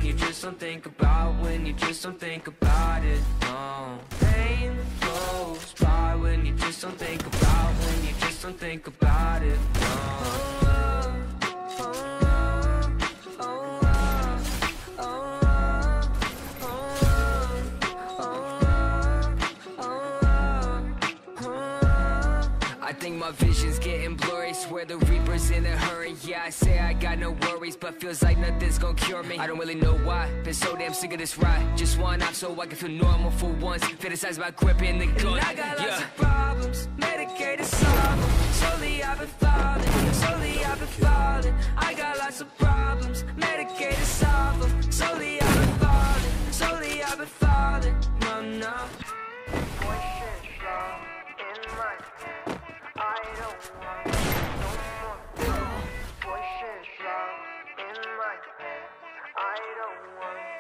when you just don't think about, when you just don't think about it, no. Pain goes by when you just don't think about, when you just don't think about it, no. I think my vision's getting blurry, swear the Reaper's in a hurry. Yeah, I say I got no worries, but feels like nothing's gonna cure me. I don't really know why, been so damn sick of this ride. Just one off so I can feel normal for once. Fantasize about gripping the gun. And I got lots of problems, medicated solve them. Slowly I've been falling, slowly I've been falling. I got lots of problems, medicated solve them. Slowly I've been falling, slowly I've been falling. No, no. Voices loud in my head. I don't want no more. Voices loud in my head. I don't want